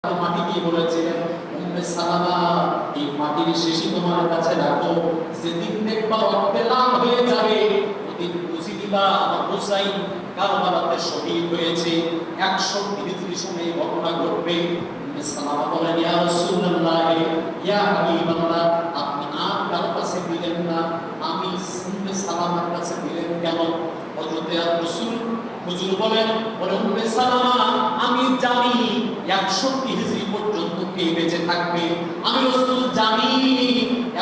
মাটি দিয়ে বলেছিলেন, উম্মে সালামা এই মাটির শেষই তোমার কাছে রাখো, যেদিন দেখবা রক্তে লাল হয়ে যাবে ওদিন বুঝি দিবা আমার হুসাইন কারবালাতে শহীদ হয়েছে। 100 হিজরি সনে ঘটনা ঘটবে। উম্মে সালামা বলেন, ইয়া রাসূলুল্লাহ, ইয়া হাবিবাল্লাহ, আপনি আর কারো কাছে দিলেন না, আমি উম্মে সালামার কাছে দিলেন কেন? হযরতে রাসূল হুজুর বলেন, উম্মে সালামা, আমি জানি 100 হিজরি পর্যন্ত কে বেঁচে থাকবে। আমি রাসূল জানি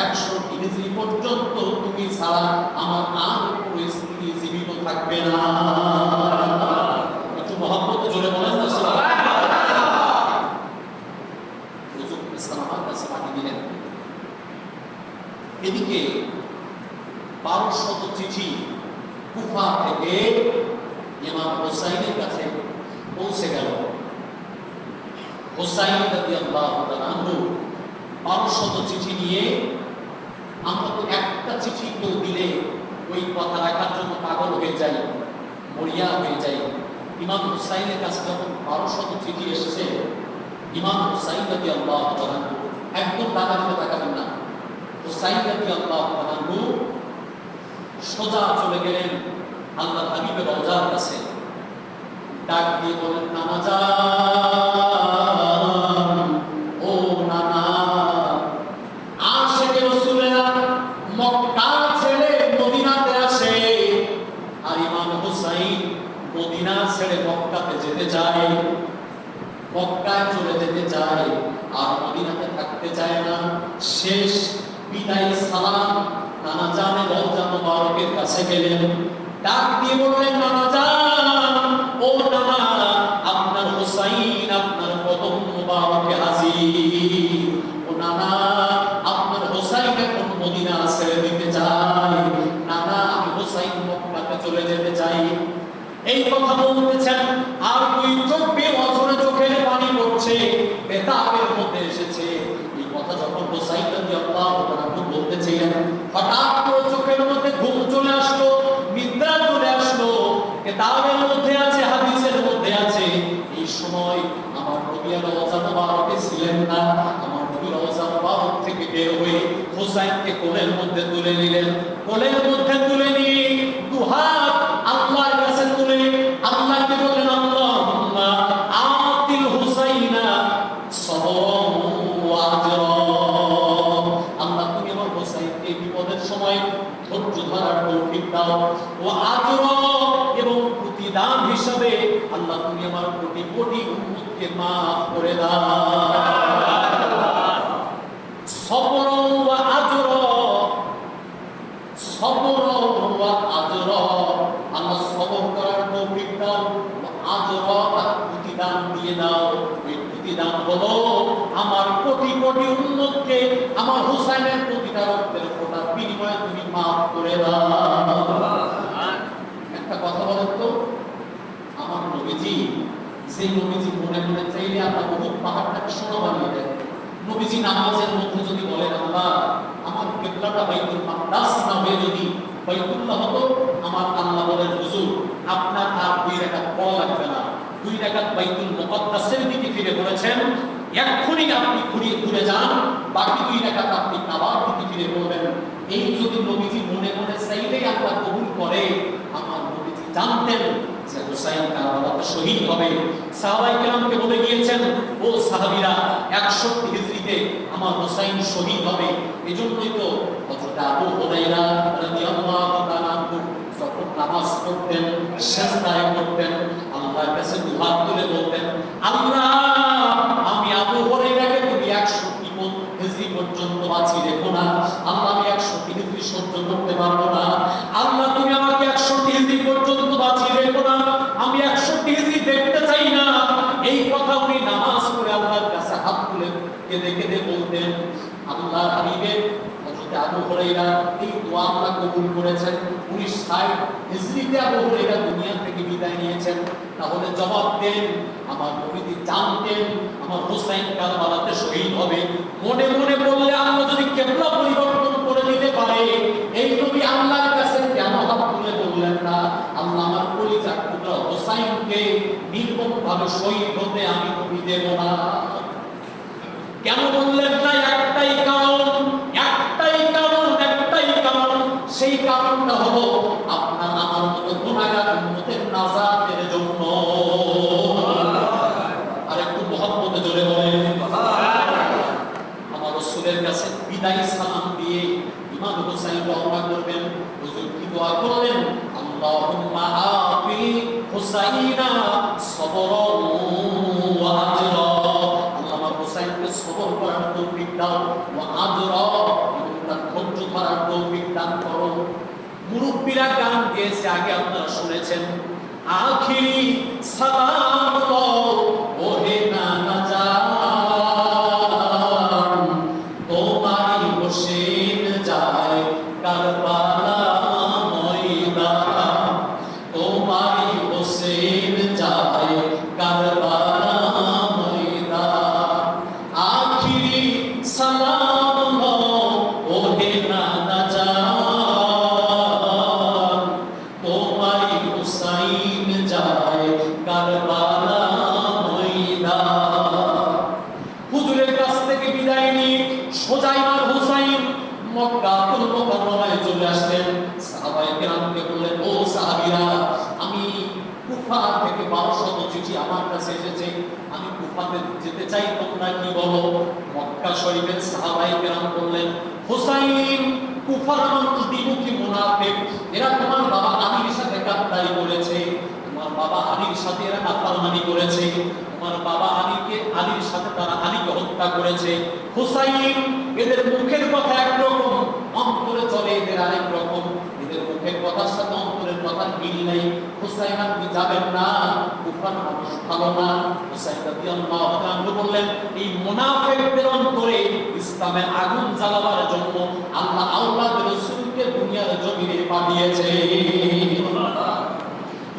100 হিজরি পর্যন্ত তুমি ছাড়া আমার আর কোনো স্ত্রী জীবিত থাকবে না। একটু মহব্বত জোরে বলেন না সুবহানাল্লাহ। হুজুর সালামার কাছে মাটি দিলেন। এদিকে 1200 চিঠি কুফা থেকে ইমাম হুসাইনের কাছে পৌঁছে গেল। হুসাইন রাদিয়াল্লাহু তাআলা আনহু 1200 চিঠি নিয়ে, আমরা তো একটা চিঠি কেউ দিলে ওই কথা রাখার জন্য পাগল হয়ে যাই, মরিয়া হয়ে যাই। ইমাম হুসাইনের কাছে যখন 1200 চিঠি এসেছে, ইমাম হুসাইন রাদিয়াল্লাহু তাআলা আনহু একদম দাঁড়াতে তাকাবেন না। হুসাইন রাদিয়াল্লাহু তাআলা আনহু সোজা চলে গেলেন আল্লাহর হাবিবের রওজার কাছে। ডাক দিয়ে বলেন, নানা যান, ও নানা, আশিকে রাসূলেরা মক্কা ছেড়ে মদিনাতে আসে, আর ইমাম হুসাইন মদিনা ছেড়ে মক্কাতে যেতে চায়, মক্কায় চলে যেতে চায়, আর মদিনাতে থাকতে চায় না। শেষ বিদায় সালাম নানা জানের রওজা মুবারকের কাছে গেলেন। ডাক দিয়ে বললেন, নানা জান, ও নানা, আপনার হুসাইন আপনার কদম মুবারকে হাজির। ও নানা, আপনার হুসাইন এখন মদিনা ছেড়ে দিতে চায়। নানা, আমি হুসাইন মক্কাতে চলে যেতে চাই। এই কথা বলতেছেন, আর দুই চোখ বেয়ে অঝরে চোখের পানি পড়ছে, বেতাবের মধ্যে এসেছে। এই কথা যখন হুসাইন রাদিয়াল্লাহু তাআলা বলতেছিলেন, হঠাৎ করে চোখের মধ্যে ঘুম চলে আসলো, নিদ্রা চলে আসলো। কিতাবের মধ্যে আছে, হাদিসের মধ্যে আছে, এই সময় আমার নবী রওজা মুবারকে ছিলেন না। আমার নবী রওজা মুবারক থেকে বের হয়ে হুসাইনকে কোলের মধ্যে তুলে নিলেন। কোলের মধ্যে তুলে নিয়ে দুহাত আল্লাহর কাছে তুলে আল্লাহকে বললেন, আল্লাহুম্মা আতিল হুসাইনা সবরান ওয়া আজরা। আল্লাহ, তুমি আমার হুসাইনকে বিপদের সময় ধৈর্য ধরার তৌফিক দাও। ওয়া আজরা, এবং প্রতিদান হিসাবে আল্লাহ তুমি আমার কোটি কোটি উম্মতকে maaf করে দাও। সবরান ওয়া আজরা, সবরান ওয়া আজরা, আল্লাহ সবর করার তৌফিক দাও। আজরা, প্রতিদান দিয়ে দাও। ওই প্রতিদান হলো আমার কোটি কোটি উম্মতকে আমার হুসাইনের প্রতিটা রক্তের ফোঁটার বিনিময়ে তুমি maaf করে দাও। একটা কথা বলেন তো, আমার নবীজি, সেই নবীজি মনে মনে চাইলে আল্লাহ বহুত পাহাড়টাকে সোনা বানিয়ে দেন। নবীজি নামাজের মধ্যে যদি বলেন, আল্লাহ আমার কিবলাটা বাইতুল মাকদাস না হয়ে যদি বাইতুল্লাহ হতো, আমার আল্লাহ বলেন, হুজুর আপনার আর 2 রাকাত পড়া লাগবে না, 2 রাকাত বাইতুল মুকদ্দাসের দিকে ফিরে বলেছেন, এক্ষুনি আপনি ঘুরে যান, বাকি 2 রাকাত আপনি কাবার দিকে ফিরে বলবেন। এই যদি নবীজি মনে মনে চাইলেই আল্লাহ কবুল করে, আমার নবীজি জানতেন যে হুসাইন কারবালাতে শহীদ হবে। সাহাবায়ে কেরামকে বলে গিয়েছেন, ও সাহাবীরা, 61 হিজরিতে আমার হুসাইন শহীদ হবে। এজন্যই তো হযরত আবু হুরায়রা রাদিয়াল্লাহু তাআলা যখন নামাজ পড়তেন, সিজদায় পড়তেন, আল্লাহর কাছে দুহাত তুলে বলতেন, আল্লাহ, আমি আবু হুরায়রাকে তুমি 100 হিজরি পর্যন্ত বাঁচিয়ে রেখো না। আল্লাহ, আমি 100 হিজরি সহ্য করতে পারবো না। আল্লাহ, তুমি আমাকে 100 হিজরি পর্যন্ত বাঁচিয়ে রেখো না, আমি 100 হিজরি দেখতে চাই না। এই কথা উনি নামাজ পড়ে আল্লাহর কাছে হাত তুলে কেঁদে কেঁদে বলতেন। আল্লাহর হাবিবের হযরত আবু হুরায়রা এই দোয়া আল্লাহ কবুল করেছেন। 60 হিজরিতে আবু হুরায়রা দুনিয়া থেকে বিদায় নিয়েছেন। তাহলে জবাব দেন, আমার নবীজি জানতেন আমার হুসাইন কারবালাতে শহীদ হবে। মনে মনে বললে আল্লাহ যদি কিবলা পরিবর্তন করে দিতে পারে, এই নবী আল্লাহর কাছে কেন হাত তুলে বললেন না, আল্লাহ আমার কলিজার টুকরা হুসাইনকে নির্মমভাবে শহীদ হতে আমি নবী দেব না। কেন বললেন না? একটাই কারণ, একটাই কারণ। সেই কারণটা হলো আপনার আমার মতো গুনাহগার উম্মতের নাজাতের জন্য। আর একটু মহব্বতে জোরে বলেন আমার রাসূলের কাছে বিদায় সালাম দিয়ে ইমাম হুসাইন রওনা করবেন। হুজুর কি দোয়া করলেন? আল্লাহুম্মা আফি হুসাইনা সবরান ওয়া আজরা। আল্লাহ আমার হুসাইনকে সবর করার তৌফিক দাও, ওয়া আজরা এবং তার ধৈর্য ধরার তৌফিক দান করো। মুরব্বিরা গান গেয়েছে, আগে আপনারা শুনেছেন। আখিরি সালাম দাও ওহে নানা জান, তোমারই হোসেন যায় কারবালা ময়দান, তোমারই হোসেন যায় কারবালা ময়দান। আখিরি সালাম দাও ওহে নানা জান, তোমারই হুসাইন যায় কারবালা ময়দান। হুজুরের কাছ থেকে বিদায় নিয়ে সোজা ইমাম হুসাইন মক্কাতুল মুকাররমায় চলে আসলেন। সাহাবায়ে কেরামকে বললেন, ও সাহাবীরা, আমি কুফা থেকে 1200 চিঠি আমার কাছে এসেছে, আমি কুফাতে যেতে চাই, তোমরা কি বলো? মক্কা শরীফের সাহাবায়ে কেরাম বললেন, হুসাইন, কুফার মানুষ দ্বিমুখী মুনাফিক, এরা তোমার বাবা আলীর সাথে গাদ্দারি করেছে, তোমার বাবা আলীর সাথে এরা নাফরমানি করেছে, তোমার বাবা আলীর সাথে তারা আলীকে হত্যা করেছে। হুসাইন, এদের মুখের কথা একরকম, অন্তরে চলে এদের আরেক রকম, এদের মুখের কথার সাথে অন্তরের কথার মিল নেই। হুসাইন, আপনি যাবেন না, কুফার মানুষ ভালো না। হুসাইন রাদিয়াল্লাহু তাআলা বললেন, এই মুনাফিকদের অন্তরে ইসলামের আগুন জ্বালাবার জন্য আল্লাহ আওলাদ রাসূলকে দুনিয়ার জমিনে পাঠিয়েছে।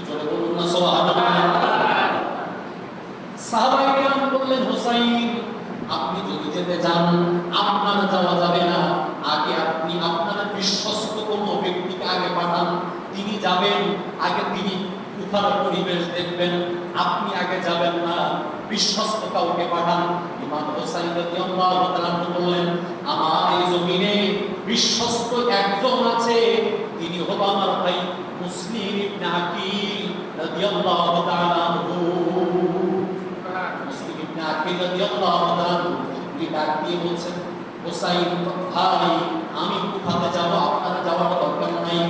জোরে বলুন না সুবহানাল্লাহ। সাহাবায়ে কেরাম বললেন, হুসাইন, আপনি যদি যেতে চান আপনার যাওয়া যাবে না, আগে আপনি আপনার বিশ্বস্ত কোনো ব্যক্তিকে আগে পাঠান, তিনি যাবেন, আগে তিনি কুফার পরিবেশ দেখবেন, আপনি আগে যাবেন না, বিশ্বস্ত কাউকে পাঠান। ইমাম হুসাইন রাদিয়াল্লাহু তাআলা বললেন, আমার এই জমিনে বিশ্বস্ত একজন আছে, তিনি হলো আমার ভাই মুসলিম ইবনে আকিল রাদিয়াল্লাহু তাআলা আনহু। মুসলিম ইবনে আকিল রাদিয়াল্লাহু তাআলা তিনি ডাক দিয়ে বলছেন, হুসাইন ভাই, আমি কুফাতে যাব, আপনারা যাওয়ার দরকার নাই।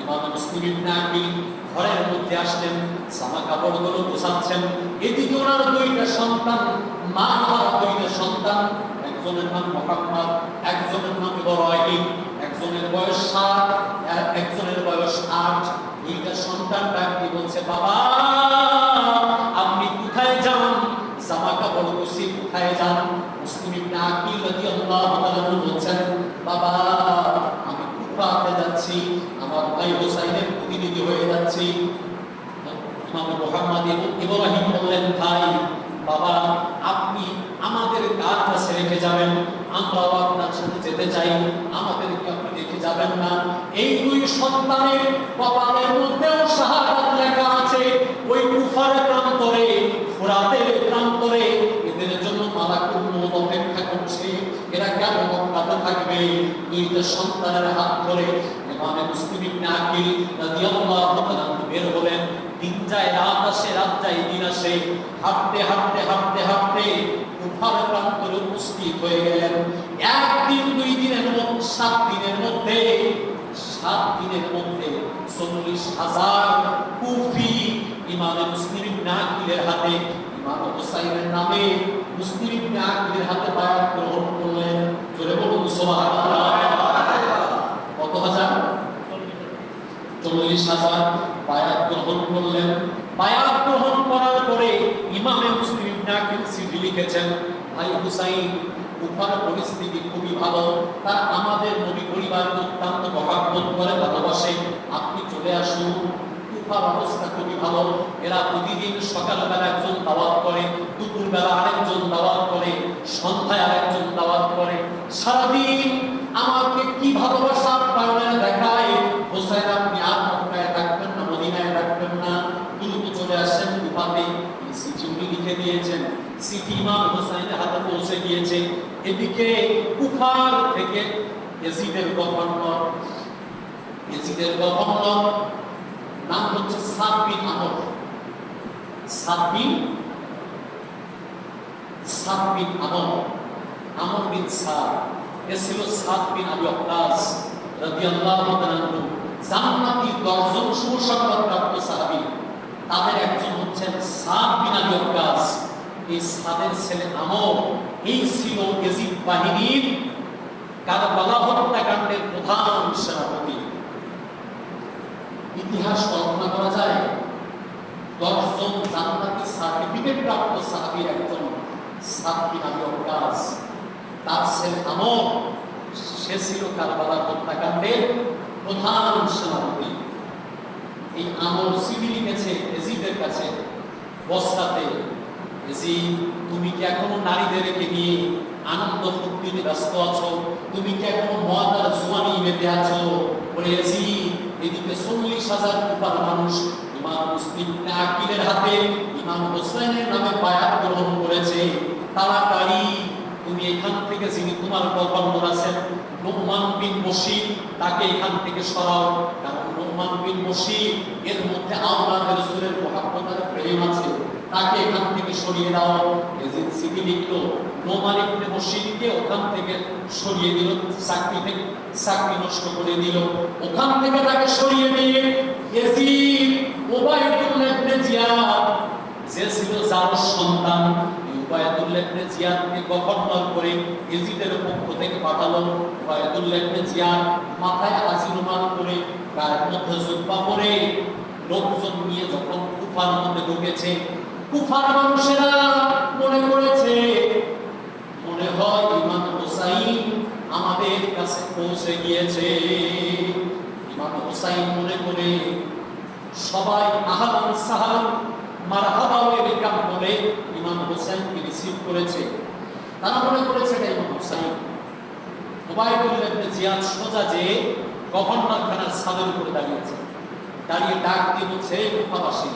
ইমাম মুসলিম ইবনে আকিল ঘরের মধ্যে আসলেন, জামা কাপড়গুলো গোছাচ্ছেন। এদিকে ওনার দুইটা সন্তান, মা আর দুইটা সন্তান, একজনের নাম মুহাম্মদ, একজনের নাম ইব্রাহিম, একজনের বয়স 7 আর একজনের বয়স 8। দুইটা সন্তান ডাক দিয়ে বলছে, বাবা আপনি কোথায় যান? জামা কাপড় গুছিয়ে কোথায় যান? মুসলিম ইবনে আকিল রাদিয়াল্লাহু তাআলা বলছেন, বাবা আমি কুফাতে যাচ্ছি, আমার ভাই হুসাইনের প্রতিনিধি হয়ে যাচ্ছি। ইমাম মুহাম্মদ ইব্রাহিম বললেন, ভাই বাবা আপনি আমাদের কার কাছে রেখে যাবেন? আমরাও আপনার সাথে যেতে চাই, আমাদেরকে আপনি রেখে যাবেন না। এই দুই সন্তানের কপালের মধ্যেও শাহাদাত লেখা আছে। ওই কুফার প্রান্তরে, ফোরাতের প্রান্তরে এদের জন্য মালাকুল মউত অপেক্ষা করছে। এরা কেন মক্কাতে থাকবে? দুইটা সন্তানের হাত ধরে ইমাম মুসলিম ইবনে আকিল রাদিয়াল্লাহু তাআলা বের হলেন। দিন যায় রাত আসে, রাত যায় দিন আসে, হাঁটতে হাঁটতে হাঁটতে হাঁটতে কুফার প্রান্তরে উপস্থিত হয়ে গেলেন। একদিন, 2 দিনের মধ্যে, 7 দিনের মধ্যে 40,000 কুফি ইমাম মুসলিম ইবনে আকিলের হাতে, ইমাম হুসাইনের নামে মুসলিম ইবনে আকিলের হাতে বায়াত গ্রহণ করলেন। জোরে বলুন সুবহানাল্লাহ। কত হাজার? 40,000 বায়াত গ্রহণ করলেন। বায়াত গ্রহণ করার পরে ইমাম মুসলিম ইবনে আকিল চিঠি লিখেছেন, ভাই হুসাইন, কুফার পরিস্থিতি খুবই ভালো, তারা আমাদের নবী পরিবারকে অত্যন্ত মহব্বত করে, ভালোবাসে, আপনি চলে আসুন। কুফার অবস্থা খুবই ভালো, এরা প্রতিদিন সকালবেলা একজন দাওয়াত করে, দুপুরবেলা আরেকজন দাওয়াত করে, সন্ধ্যায় আরেকজন দাওয়াত করে, সারাদিন আমাকে কি ভালোবাসা আপনারা দেখায়। হুসাইন আপনি আর মক্কায় থাকবেন না, মদিনায় থাকবেন না, দ্রুত চলে আসেন কুফাতে। চিঠি লিখে দিয়েছেন, চিঠি ইমাম হুসাইনের হাতে পৌঁছে গিয়েছে। এদিকে কুফার থেকে ইয়াজিদের গভর্নর নাম হচ্ছে সাদ বিন আমর। আমর বিন সাদ, এ ছিল সাদ বিন আবি ওয়াক্কাস রাদিয়াল্লাহু তাআলা আনহু, জান্নাতি 10 জন সুসংবাদপ্রাপ্ত সাহাবী। তাদের একজন হচ্ছেন সাদ বিন আবি ওয়াক্কাস। এই সাদের ছেলে আমর, এই ছিল ইয়াজিদ বাহিনীর কারবালা হত্যাকাণ্ডের প্রধান সেনাপতি। ইতিহাস কল্পনা করা যায়, 10 জন জান্নাতি সার্টিফিকেট প্রাপ্ত সাহাবীর একজন সাদ বিন আবি ওয়াক্কাস, তার ছেলে আমর, সে ছিল কারবালা হত্যাকাণ্ডের প্রধান সেনাপতি। এই আমর চিঠি লিখেছে ইয়াজিদের কাছে বসরাতে, ইয়াজিদ, তুমি কি এখনো নারীদেরকে নিয়ে আনন্দ ফুর্তিতে ব্যস্ত আছো? তুমি কি এখনো মদ আর জুয়ানি মেতে আছো? বলে ইয়াজিদ, এদিকে 40,000 কুফার মানুষ ইমাম মুসলিম ইবনে আকিলের হাতে ইমাম হোসেনের নামে বায়াত গ্রহণ করেছে। তাড়াতাড়ি তুমি এখান থেকে, যিনি তোমার গভর্নর আছেন নুমান বিন বশীর, তাকে এখান থেকে সরাও। কারণ নুমান বিন বশীর এর মধ্যে আল্লাহর রাসূলের মুহাব্বত আর প্রেম আছে, তাকে এখান থেকে সরিয়ে দাও। ইয়াজিদ চিঠি লিখলো, নুমান ইবনে বশীরকে ওখান থেকে সরিয়ে দিল, চাকরি নষ্ট করে দিল। ওখান থেকে তাকে সরিয়ে দিয়ে ইয়াজিদ উবাইদুল্লাহ ইবনে জিয়াদ, যে ছিল যার সন্তান, উবাইদুল্লাহ ইবনে জিয়াদকে গভর্নর করে ইয়াজিদের পক্ষ থেকে পাঠালো। উবাইদুল্লাহ ইবনে জিয়াদ মাথায় আজিরুমাল করে, গায়ের মধ্যে জুব্বা পরে লোকজন নিয়ে যখন কুফার মধ্যে ঢুকেছে, কুফার মানুষেরা মনে করেছে, মনে হয় ইমাম হুসাইন আমাদের কাছে পৌঁছে গিয়েছে। ইমাম হুসাইন মনে করে সবাই আহলান সাহলান মারহাবা ওয়েলকাম বলে ইমাম হুসাইনকে রিসিভ করেছে। তারা মনে করেছে এটা ইমাম হুসাইন। উবাইদুল্লাহ ইবনে জিয়াদ সোজা যে গভর্নর খানার ছাদের উপরে দাঁড়িয়েছে, দাঁড়িয়ে ডাক দিয়ে বলছে, কুফাবাসী,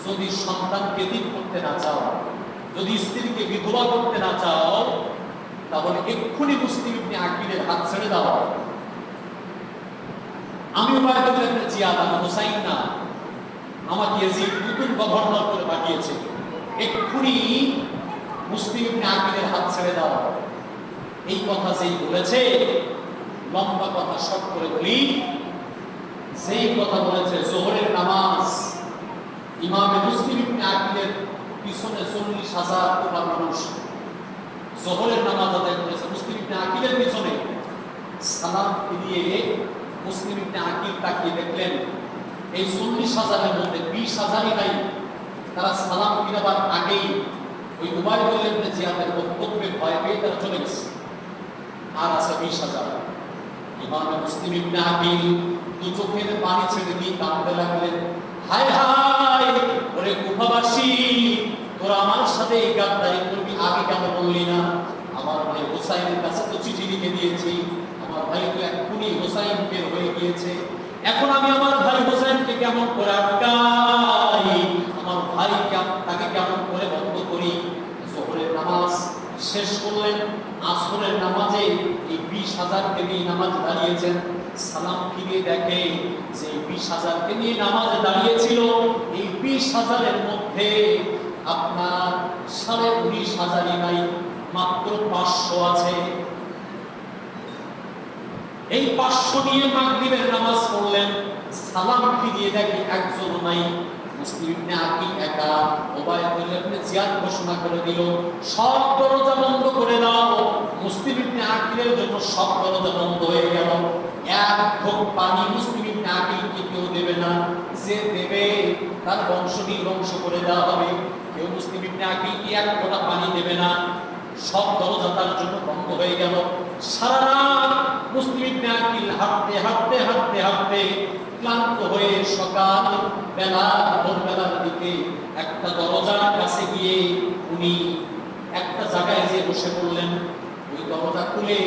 যদি সন্তানকে দিক করতে না চাও, যদি স্ত্রীকে বিধবা করতে না চাও, তাহলে এক্ষুনি মুসলিম ইবনে আকিলের হাত ছেড়ে দাও। আমি উবাইদুল্লাহ ইবনে জিয়াদ, আমি হুসাইন না, আমাকে ইয়াজিদ নতুন গভর্নর করে পাঠিয়েছে, এক্ষুনি মুসলিম ইবনে আকিলের হাত ছেড়ে দাও। এই কথা যেই বলেছে, লম্বা কথা শর্ট করে বলি, যেই কথা বলেছে জোহরের নামাজ, ইমামে মুসলিম ইবনে আকিলের পিছনে 40,000 কুফার মানুষ জোহরের নামাজ আদায় করেছে। মুসলিম ইবনে আকিলের পিছনে সালাম ফিরিয়ে মুসলিম ইবনে আকিল তাকিয়ে দেখলেন এই 40,000-এর মধ্যে 20,000-ই নাই। তারা সালাম ফিরাবার আগেই ওই উবাইদুল্লাহ ইবনে জিয়াদের বক্তব্যে ভয় পেয়ে তারা চলে গেছে। আর আছে 20,000। ইমামে মুসলিম ইবনে আকিল দু চোখের পানি ছেড়ে দিয়ে কাঁদতে লাগলেন, হায় হায়, ওরে কুফাবাসী, তোরা আমার সাথে এই গাদ্দারি করবি, আগে কেন বললি না? আমার ভাই হুসাইনের কাছে তো চিঠি লিখে দিয়েছি, আমার ভাই তো এক্ষুনি হুসাইন বের হয়ে গিয়েছে, এখন আমি আমার ভাই হুসাইনকে কেমন করে আটকাই? আমার ভাই তাকে কেমন করে বন্ধ করি? জোহরের নামাজ শেষ করলেন, আসরের নামাজে এই 20,000-কে নিয়ে নামাজ দাঁড়িয়েছেন। সালাম ফিরিয়ে দেখে যে 20,000-কে নিয়ে নামাজ দাঁড়িয়েছিল, এই 20,000-এর মধ্যে আপনার 19,500-ই নাই, মাত্র 500 আছে। এই 500 নিয়ে মাগরিবের নামাজ পড়লেন, সালাম ফিরিয়ে দেখে একজনও নাই। মুসলিম ইবনে আকিল একা। উবাইদুল্লাহ ইবনে জিয়াদ ঘোষণা করে দিল, সব দরজা বন্ধ করে দাও। মুসলিম ইবনে আকিলের জন্য সব দরজা বন্ধ হয়ে গেল। এক ঢোক পানি মুসলিম ইবনে আকিলকে কেউ দেবে না, যে দেবে তার বংশ নির্বংশ করে দেওয়া হবে। কেউ মুসলিম ইবনে আকিলকে এক ফোঁটা পানি দেবে না। সব দরজা তার জন্য বন্ধ হয়ে গেল। সারা রাত মুসলিম ইবনে আকিল হাঁটতে হাঁটতে হাঁটতে হাঁটতে ক্লান্ত হয়ে সকাল বেলা ভোরবেলার দিকে একটা দরজার কাছে গিয়ে উনি একটা জায়গায় যে বসে পড়লেন। ওই দরজা খুলে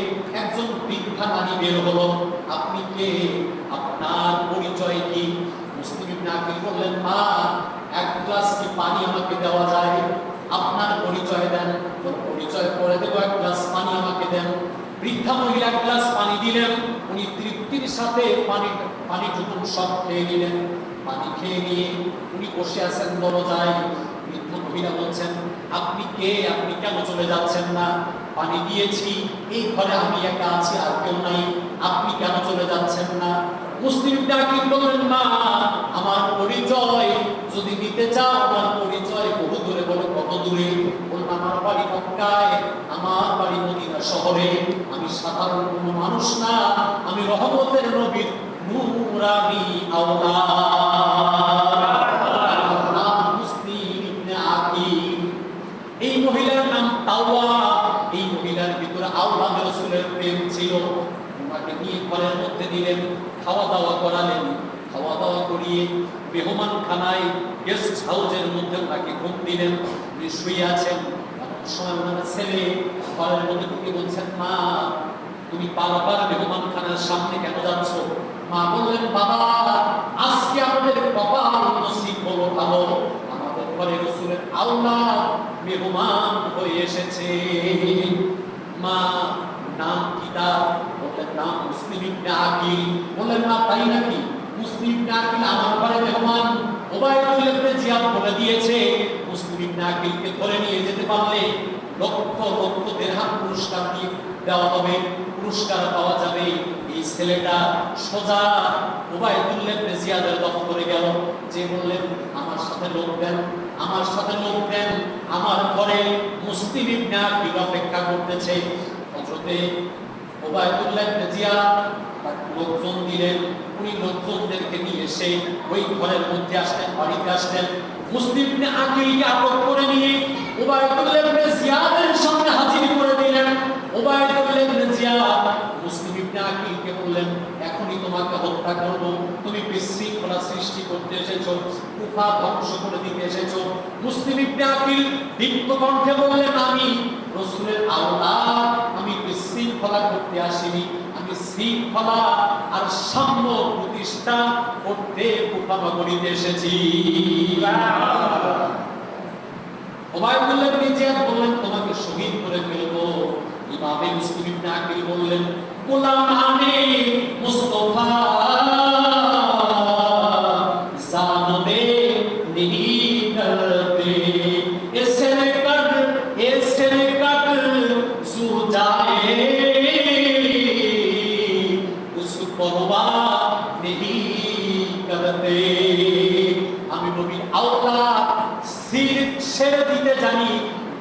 একজন বৃদ্ধা নারী বের হলো। আপনি কে? আপনার পরিচয় কি? মুসলিম ইবনে আকিল বললেন, মা, এক গ্লাস কি পানি আমাকে দেওয়া যায়? আপনার পরিচয় দেন। পরিচয় করে দেবো, এক গ্লাস পানি আমাকে দেন। বৃদ্ধা মহিলা এক গ্লাস পানি দিলেন, উনি তৃপ্তির সাথে পানিটুকু সব খেয়ে নিলেন। পানি খেয়ে নিয়ে উনি বসে আছেন দরজায়। বৃদ্ধ মহিলা বলছেন, আপনি কে? আপনি কেন চলে যাচ্ছেন না? পানি দিয়েছি, এই ঘরে আমি একা আছি, আর কেউ নাই, আপনি কেন চলে যাচ্ছেন না? মুসলিম ডাকি বললেন, মা আমার পরিচয় যদি দিতে চাও, আমার পরিচয় বহু দূরে। বলে কত দূরে? বললাম আমার বাড়ি মক্কায়, আমার বাড়ি মদিনা শহরে। আমি সাধারণ কোনো মানুষ না, আমি রহমতের নবীর নূরানি আওলাদ। মুসলিম ইবনে আকিল। এই মহিলার নাম তাওয়া। এই মহিলার ভিতরে আল্লাহ রাসূলের প্রেম ছিল। ওনাকে নিয়ে ঘরের মধ্যে দিলেন, খাওয়া দাওয়া করালেন। খাওয়া দাওয়া করিয়ে মেহমান খানায় গেস্ট হাউসের মধ্যে ওনাকে ঘুম দিলেন। উনি শুয়ে আছেন। এমন সময় ওনার ছেলে ঘরের মধ্যে ঢুকে বলছেন, মা তুমি বারবার মেহমান খানার সামনে কেন যাচ্ছ? মা বললেন, বাবা আজকে আমাদের কপাল নসিব হলো ভালো, আমাদের ঘরে রাসূলের আওলাদ মেহমান হয়ে এসেছে। মা নাম কি তার? বললেন নাম মুসলিম ইবনে আকিল। বললেন না তাই নাকি? মুসলিম ইবনে আকিল আমার ঘরে মেহমান। উবাইদুল্লাহ ইবনে জিয়াদ বলে দিয়েছে, মুসলিম ইবনে আকিলকে ধরে নিয়ে যেতে পারলে লক্ষ লক্ষ দিরহাম পুরস্কার দিয়ে দেওয়া হবে, পুরস্কার পাওয়া যাবে। এই ছেলেটা সোজা উবাইদুল্লাহ ইবনে জিয়াদের দফতরে গেল, যে বললেন আমার সাথে লোক দেন, আমার সাথে লোক দেন, আমার ঘরে মুসলিম ইবনে আকিল অপেক্ষা করতেছে। হযরতে উবাইদুল্লাহ ইবনে জিয়াদ লোকজন দিলেন। উনি লোকজনদেরকে নিয়ে এসে ওই ঘরের মধ্যে আসলেন, বাড়িতে আসলেন। মুসলিম ইবনে আকিলকে আটক করে নিয়ে উবাইদুল্লাহ ইবনে জিয়াদের সামনে হাজির করে দিলেন। উবাইদুল্লাহ ইবনে জিয়াদ মুসলিম ইবনে আকিলকে বললেন, এখনই তোমাকে হত্যা করব, তুমি বিশৃঙ্খলা সৃষ্টি করতে এসেছো, কুফা ধ্বংস করে দিতে এসেছো। মুসলিম ইবনে আকিল দীপ্ত কণ্ঠে বললেন, আমি রাসূলের আওলাদ, আমি বিশৃঙ্খলা করতে আসিনি, আমি শৃঙ্খলা আর সাম্য প্রতিষ্ঠা করতে কুফা নগরীতে এসেছি। উবাইদুল্লাহ ইবনে জিয়াদ বললেন, তোমাকে শহীদ করে ফেলবো। ইমামে মুসলিম ইবনে আকিল বললেন, গোলাম আমি মুস্তাফা জানবে नहीं करते ऐसे कर सू जाए उस परवाह नहीं करते। আমি নবীর আওলাদ, সির ছেড়ে দিতে জানি,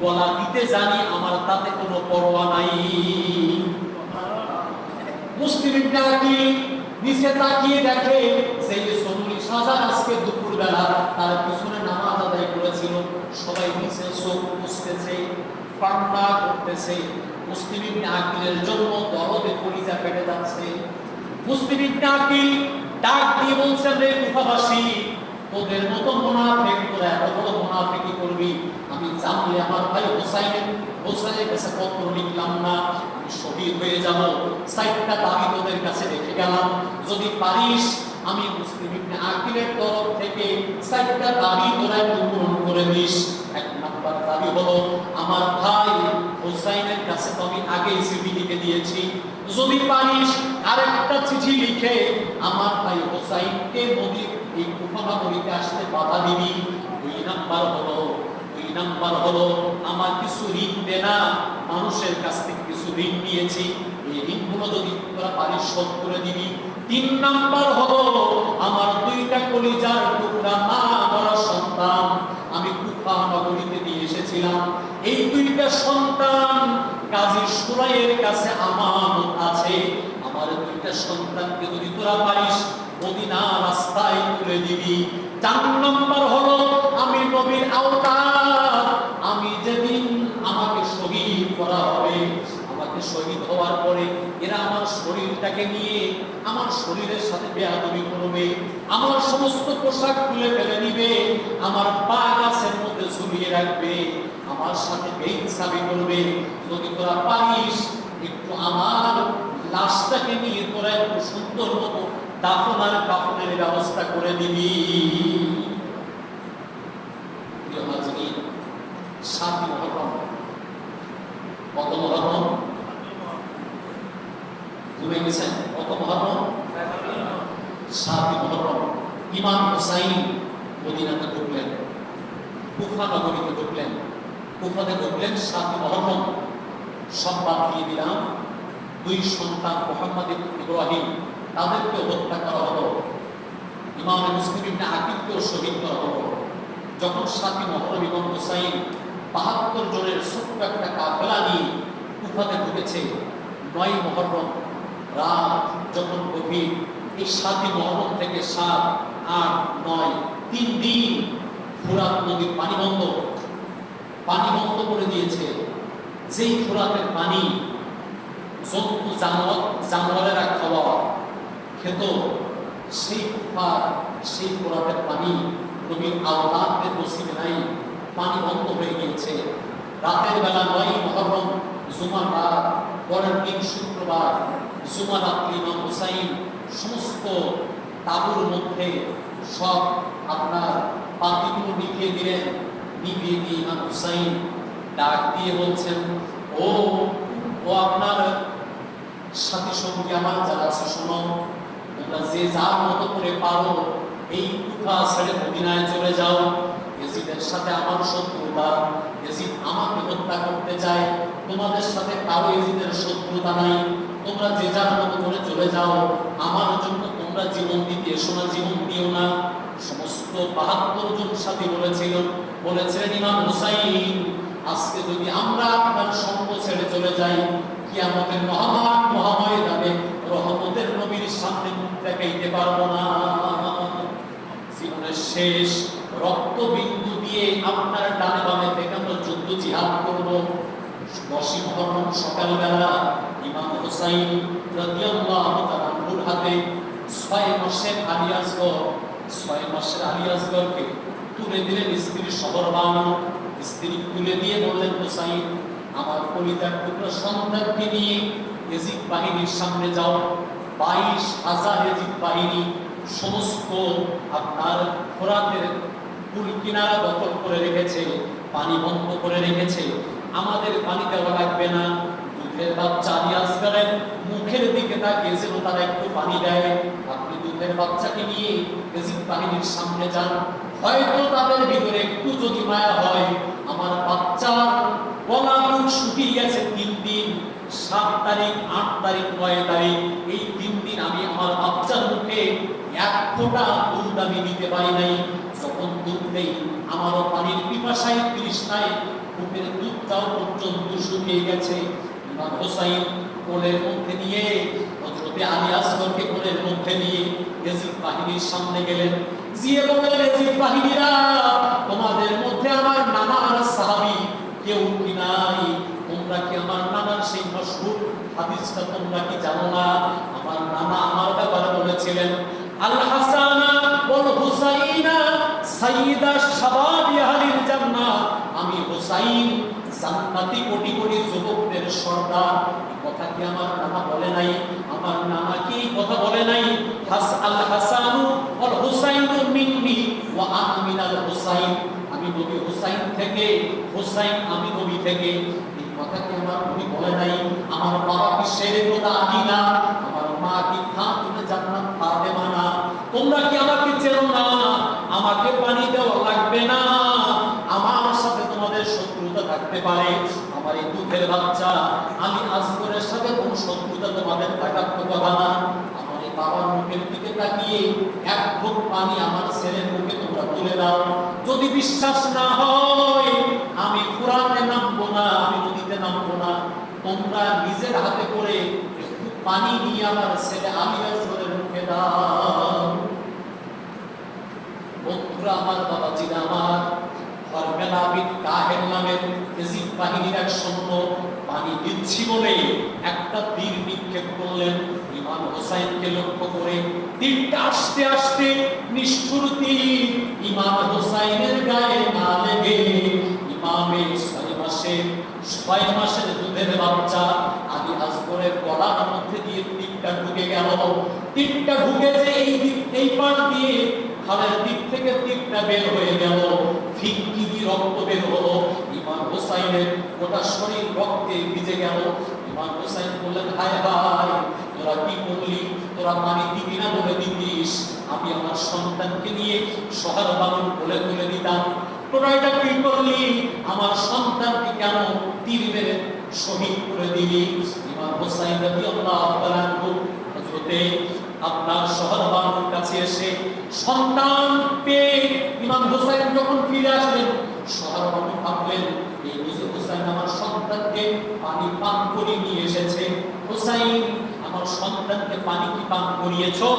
গলা দিতে জানি, আমার তাতে কোনো পরোয়া নাই। মুসলিম ইবনে আকিল নিচে তাকিয়ে দেখে যে 40,000 আজকে দুপুরবেলা তার পিছনে নামাজ আদায় করেছিল, সবাই নিচে চোখ মুছতেছে, কান্না করতেছে। মুসলিম ইবনে আকিলের জন্য দরদে কলিজা ফেটে যাচ্ছে। মুসলিম ইবনে আকিল ডাক দিয়ে বলছেন, রে কুফাবাসী, তোদের মতো মুনাফিক, তোরা এত বড় মুনাফিকি করবি, আমি জানলে আমার ভাই হোসাইনের কাছে পত্র লিখলাম না, আমি শহীদ হয়ে যাব। 4টা দাবি তোদের কাছে রেখে গেলাম, যদি পারিস আমি মুসলিম ইবনে আকিলের তরফ থেকে 4টা দাবি তোরা পূরণ করে দিস। 1 নাম্বার দাবি হলো, আমার ভাই হোসাইনের কাছে তো আমি আগেই চিঠি লিখে দিয়েছি, যদি পারিস আরেকটা চিঠি লিখে আমার ভাই হোসাইনকে মদিনার এই কুফা নগরীতে আসতে বাধা দিবি। 2 নাম্বার হলো আমার কিছু ঋণ দেনা, মানুষের কাছ থেকে কিছু ঋণ নিয়েছি, এই ঋণগুলো যদি তোরা পারিস শোধ করে দিবি। 3 নাম্বার হলো আমার 2টা কলিজার টুকরা মা মরা সন্তান আমি কুফা নগরীতে দিয়ে এসেছিলাম, এই 2টা সন্তান কাজী সুরাইয়ের কাছে আমানত আছে, আমার 2টা সন্তানকে যদি তোরা পারিস মদিনা রাস্তায় তুলে দিবি। 4 নম্বর হলো আমি নবীর আওতার, আমি যেদিন আমাকে শহীদ করা হবে, আমাকে শহীদ হওয়ার পরে এরা আমার শরীরটাকে নিয়ে আমার শরীরের সাথে বেয়াদবি করবে, আমার সমস্ত পোশাক খুলে ফেলে নিবে, আমার পা গাছের মধ্যে ঝুলিয়ে রাখবে, আমার সাথে বেইনসাফি করবে। যদি তোরা পারিস একটু আমার লাশটাকে নিয়ে তোরা একটু সুন্দর মতো দাফনার কাফনের ব্যবস্থা করে দিবি। গেছেন কত মহরম? 7 মহরম। ইমাম হুসাইন মদিনাতে ঢুকলেন, কুফা নগরীতে ঢুকলেন, কুফাতে ঢুকলেন 7 মহরম। সব বাদ দিয়ে দিলাম, 2 সন্তান মুহাম্মদ ইব্রাহিম তাদেরকে হত্যা করা হলো, ইমাম মুসলিম ইবনে আকিবকেও শহীদ করা হলো। যখন 7 মহরম ইমাম হুসাইন 72 জনের ছোট্ট একটা কাফেলা নিয়ে কুফাতে ঢুকেছে। 9 মহরম রাত যখন গভীর, এই 7 মহরম থেকে 7, 8, 9 3 দিন ফুরাত নদীর পানি বন্ধ করে দিয়েছে। যেই ফুরাতের পানি জন্তু জানোয়ারেরা খাওয়া খেত, সেই কুফার সেই ফুরাতের পানি নবীর আওলাদদের নসিবে নাই, পানি বন্ধ হয়ে গিয়েছে। রাতের বেলা 9 মহরম জুমার রাত, পরের দিন শুক্রবার জুমার রাত্রি ইমাম হুসাইন সমস্ত তাঁবুর মধ্যে সব আপনার পাতিগুলো নিভিয়ে দিলেন। নিভিয়ে দিয়ে ইমাম হুসাইন ডাক দিয়ে বলছেন, ও আপনার সাথী সঙ্গী আমার যারা আছে, শোনো, তোমরা যে যার মতো করে পারো এই কুফা ছেড়ে মদিনায় চলে যাও। ইয়াজিদের সাথে আমার শত্রুতা, ইয়াজিদ আমাকে হত্যা করতে চায়, তোমাদের সাথে কারো ইয়াজিদের শত্রুতা নাই, তোমরা যে যার মতো করে চলে যাও, আমার জন্য তোমরা জীবন দিতে এসো না, জীবন দিও না। সমস্ত 72 জন সাথী বলেছিলেন ইমাম হুসাইন, আজকে যদি আমরা আপনার সঙ্গ ছেড়ে চলে যাই, কিয়ামতের মহাময়দানে রহমতের নবীর সামনে মুখ দেখাইতে পারবো না। জীবনের শেষ রক্তবিন্দু দিয়ে আপনার ডানে বামে থেকে আমরা যুদ্ধ জিহাদ করবো। 10 মহরম সকালবেলা ইমাম হুসাইন রাদিয়াল্লাহু তাআলা আনহুর হাতে 6 মাসের আলী আসগরকে তুলে দিলেন স্ত্রীর শহর বানু। স্ত্রী তুলে দিয়ে বললেন, হুসাইন, আমার কলিজার টুকরা সন্তানকে নিয়ে ইয়াজিদ বাহিনীর সামনে যাও। 22,000 ইয়াজিদ বাহিনী সমস্ত আপনার ফোরাতের কুল কিনারা দখল করে রেখেছে, পানি বন্ধ করে রেখেছে, আমাদের পানি দেওয়া লাগবে না। দুধের বাচ্চা আলী আসগরের মুখের দিকে তাকিয়ে যেন তারা একটু পানি দেয়। আপনি দুধের বাচ্চাকে নিয়ে ইয়াজিদ বাহিনীর সামনে যান, হয়তো তাদের ভিতরে একটু যদি মায়া হয়। আমার বাচ্চার গলা মুখ শুকিয়ে গেছে 3 দিন, 7 তারিখ, 8 তারিখ, 9 তারিখ, এই 3 দিন আমি আমার বাচ্চার মুখে 1 ফোঁটা দুধ আমি দিতে পারি নাই। যখন দুধ দেই আমারও পানির পিপাসায় তৃষ্ণায় বুকের দুধটাও পর্যন্ত শুকিয়ে গেছে। ইমাম হুসাইন কোলের মধ্যে নিয়ে হযরতে আলী আসগরকে কোলের মধ্যে নিয়ে ইয়াজিদ বাহিনীর সামনে গেলেন। জিয়ে বললেন, ইয়াজিদ বাহিনীরা, তোমাদের মধ্যে আমার নানা আর সাহাবী কেউ কি নাই? তোমরা কি আমার নানার সেই মশহুর হাদিসটা তোমরা কি জানো না? আমার নানা আমার ব্যাপারে বলেছিলেন, আল হাসানা ওয়াল হুসাইনা সাইয়্যিদা শাবাবি আহলিল জান্নাহ। আমি হুসাইন জান্নাতি কোটি কোটি যুবকদের সর্দার। কথা কি আমার নানা বলে নাই? আমার নানা কি কথা বলে নাই? আল হাসানু ওয়াল হুসাইনু মিন্নি ওয়া আনা মিনাল হুসাইন। আমি নবী হুসাইন থেকে, হুসাইন আমি নবী থেকে। এই কথা কি আমার নবী বলে নাই? আমার বাবা কি শেরে খোদা আলী না? আমার মা কি খাতুনে জান্নাত ফাতেমা না? তোমরা কি আমাকে চেনো না? আমাকে পানি দেওয়া লাগবে না। আমার সাথে তোমাদের শত্রুতা থাকতে পারে, আমার এই দুধের বাচ্চা আলী আসগরের সাথে কোনো শত্রুতা তোমাদের থাকার তো কথা না। আমার এই বাবার মুখের দিকে তাকিয়ে 1 ঢোক পানি আমার ছেলের মুখে তোমরা তুলে দাও। যদি বিশ্বাস না হয়, আমি ফুরাতে নামবো না, আমি নদীতে নামবো না। তোমরা নিজের হাতে করে একটু পানি নিয়ে আমার ছেলে আলী আসগরের মুখে দাও। বন্ধুরা আমার, বাবাজিরা আমার, হরবেলা বিন কাহেল নামের ইয়াজিদ বাহিনীর এক সৈন্য পানি দিচ্ছি বলে একটা তীর নিক্ষেপ করলেন ইমাম হুসাইনকে লক্ষ্য করে। তীরটা আস্তে আস্তে নিষ্ঠুর তীর ইমাম হুসাইনের গায়ে না লেগে ইমামের 6 মাসের দুধের বাচ্চা আলী আসগরের গলার মধ্যে দিয়ে তীরটা ঢুকে গেল। তীরটা ঢুকে যে এই পাশ দিয়ে খালের দিক থেকে তীরটা বের হয়ে গেল, ফিনকি দিয়ে রক্ত বের হলো। ইমাম হুসাইনের গোটা শরীর রক্তে ভিজে গেল। ইমাম হুসাইন বললেন, হায় হায়, তোরা কি করলি, তোরা পানি দিবি না বলে দিতিস, আমি আমার সন্তানকে নিয়ে শহর বাবুর কোলে তুলে দিতাম। তোরা এটা কি করলি, আমার সন্তানকে কেন তীর মেরে শহীদ করে দিলি। ইমাম হুসাইন রাদিয়াল্লাহু তাআলা হযরতে আপনার শহর বাবুর কাছে এসে সন্তান পেয়ে ইমাম হুসাইন যখন ফিরে আসলেন, শহর বাবু ভাবলেন এই হুসাইন আমার সন্তানকে পানি পান করে নিয়ে এসেছে। হুসাইন, আমার সন্তানকে পানি কি পান করিয়েছো?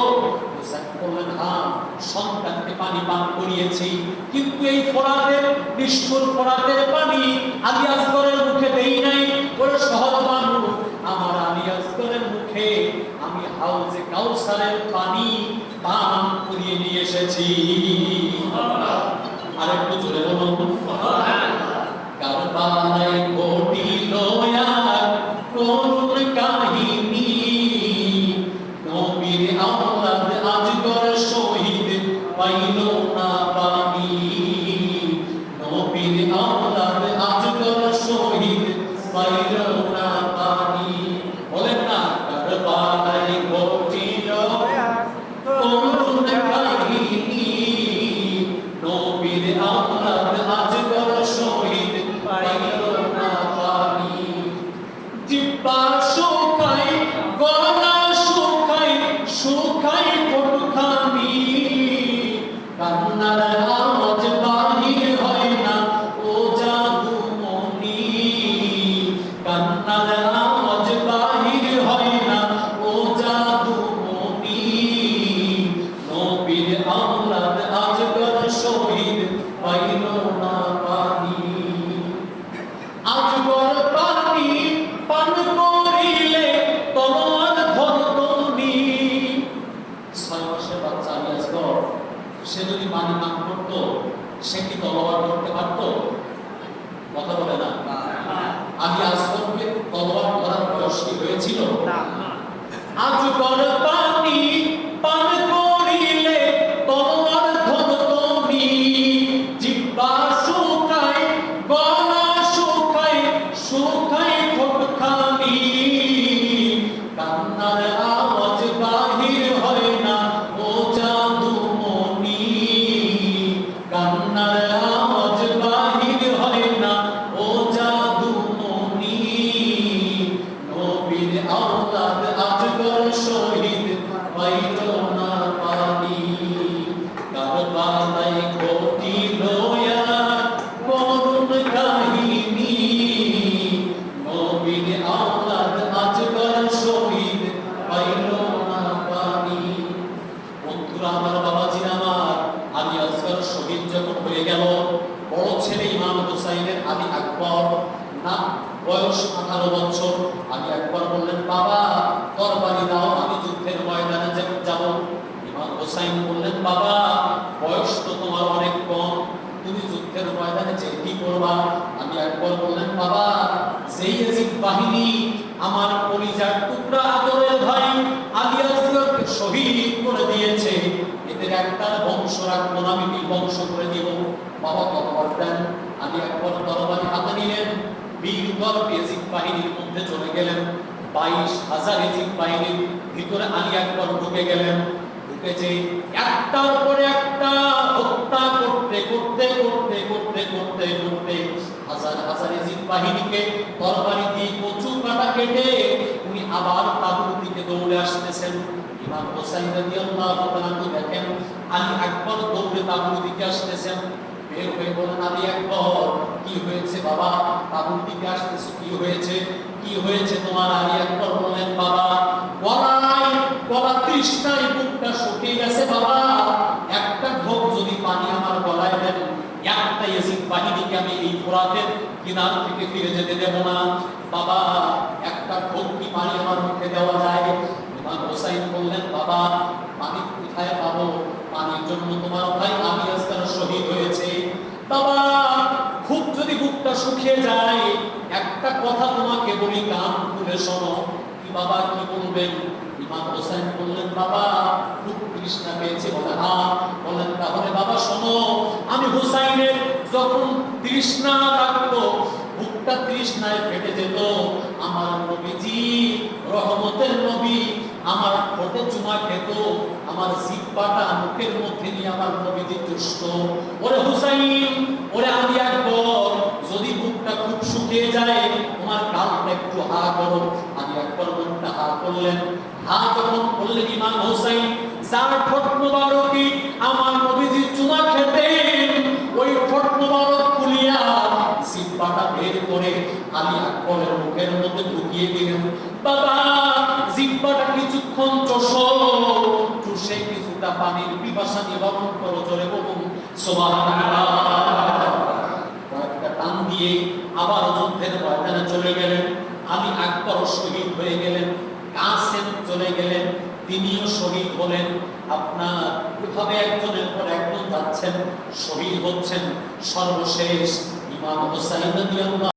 হুসাইন বললেন, হ্যাঁ, সন্তানকে পানি পান করিয়েছি, কিন্তু এই ফোরাতের নিষ্ঠুর ফোরাতের পানি আলী আসগরের মুখে দেই নাই। ওরে শহর বানু, আমার আলী আসগরের মুখে আমি হাউজে কাউসারের পানি পান করিয়ে নিয়ে এসেছি। আরেকটু জোরে বলুন, কারবালায় ঘটিল এক করুণ কাহিনী, নবীর আওলাদ আজগর শহীদ পাইল না পানি। নবীর আওলাদ আজগর শহীদ পাইল না পানি। বলেন না, কারবালায় ঘটিল করুণ কাহিনী, নবীর আওলাদ আজগর শহীদ পাইল না পানি। জিব্বা শুকায়, গলা শুকায়, শুকায় কটুখানি, কান্নার আওয়াজ বাহির হয় না ও জাদুমণি। কান্নার আওয়াজ বাহির হয় না ও জাদুমণি। নবীর আওলাদ আজগর শহীদ পাইল না পানি। আজগর পানি পান করিলে তলোয়ার ধরতনি। 6 মাসের বাচ্চা আলী আসগর, সে যদি পানি পান করতো, সে কি তলোয়ার ধরতে পারতো? কথা বলে না। আলী আসগরকে তলোয়ার ধরার বয়স কি হয়েছিল? আজগর পানি পান করিলে তলোয়ার ধরতনি। জিহ্বা শুকায়, গলা শুকায়, শুকায় ঠোঁটখানি, কান্নার আওয়াজ বাহির হয় না ও জাদুমণি। কান্নার আওয়াজ বাহির হয় না ও জাদুমণি। নবীর আওলাদ আজগর শহীদ পাইল না পানি। কারবালায় ঘটিল এক করুণ কাহিনী, নবীর আওলাদ আজগর শহীদ পাইল না পানি। বন্ধুরা আমার, বাবাজির আমার, আলী আসগর শহীদ যখন হয়ে গেল, বড় ছেলে ইমাম হুসাইনের আলী আকবর, না বয়স 18 বছর। আলী আকবর বললেন, বাবা তরবারি দাও, আমি যুদ্ধের ময়দানে যাব। ইমাম হুসাইন বললেন, বাবা বয়স তো তোমার অনেক কম, তুমি যুদ্ধের ময়দানে যে কি করবা? আলী আকবর বললেন, বাবা যেই ইয়াজিদ বাহিনী আমার কলিজার টুকরা আদরের ভাই আলী আসগরকে শহীদ করে দিয়েছে, এদের একটা বংশ রাখবো না, আমি বংশ করে দিব। বাবা তরবার দেন। আলী আকবর তরবারি হাতে নিলেন, বীরগর ইয়াজিদ বাহিনীর মধ্যে চলে গেলেন। 22,000 ইয়াজিদ বাহিনীর ভিতরে আলী আকবর ঢুকে গেলেন। ঢুকে যে একটার পরে একটা হত্যা করতে করতে করতে করতে করতে করতে হাজার হাজার ইয়াজিদ বাহিনীকে তরবারি দিয়ে কচু কাটা কেটে উনি আবার তাবুর দিকে দৌড়ে আসতেছেন। ইমাম হুসাইন রাদিয়াল্লাহু তাআলা দেখেন আলী আকবর দৌড়ে তাবুর দিকে আসতেছেন। বের হয়ে বলেন, আলী আকবর কি হয়েছে বাবা, তাবুর দিকে আসতেছো, কি হয়েছে, কি হয়েছে তোমার? আলী আকবর বললেন, বাবা গলা তৃষ্ণায় বুকটা শুকিয়ে গেছে বাবা, একটা ঢোক যদি পানি আমার গলায় দেন, একটা ইয়াজিদ বাহিনীকে আমি এই ফোরাতের কিনার থেকে ফিরে যেতে দেব না। বাবা একটা ঢোক কি পানি আমার মুখে দেওয়া যায়? ইমাম হুসাইন বললেন, বাবা পানি কোথায় পাবো? পানির জন্য তোমার ভাই আলী আসগর শহীদ হয়েছে। বাবা খুব যদি বুকটা শুকিয়ে যায়, একটা কথা তোমাকে বলি, কান খুলে শোনো। কি বাবা, কি বলবেন? ইমাম হুসাইন বললেন, বাবা খুব তৃষ্ণা পেয়েছে। বলে, হ্যাঁ। বলেন, তাহলে বাবা শোনো, আমি হুসাইনের যখন তৃষ্ণা লাগতো, বুকটা তৃষ্ণায় ফেটে যেত, আমার নবীজি রহমতের নবী আমার ঠোঁটে চুমা খেত, আমার জিহ্বাটা মুখের মধ্যে নিয়ে আমার নবীজি চুষত। ওরে হুসাইন, ওরে আলী আকবর, যদি মুখটা খুব শুকিয়ে যায় তোমার গালটা একটু হা করো। আলী আকবর মুখটা হা করলেন। হা যখন করলেন ইমাম হুসাইন যার ঠোঁট মোবারকে আমার নবীজি চুমা খেতেন, ওই ঠোঁট মোবারক খুলিয়া জিহ্বাটা বের করে আলী আকবরের মুখের মধ্যে ঢুকিয়ে দিলেন। বাবা, জিহ্বাটা কিছুক্ষণ চষো, চুষে কিছুটা পানির পিপাসা নিবারণ করো, জোরে বলুন সুবহানাল্লাহ। কয়েকটা টান দিয়ে আবার যুদ্ধের ময়দানে চলে গেলেন। আলী আকবর শহীদ হয়ে গেলেন, কাসেম চলে গেলেন, তিনিও শহীদ হলেন। আপনার কিভাবে একজনের পর একজন যাচ্ছেন, শহীদ হচ্ছেন। সর্বশেষ ইমাম হুসাইন রাদিয়াল্লাহু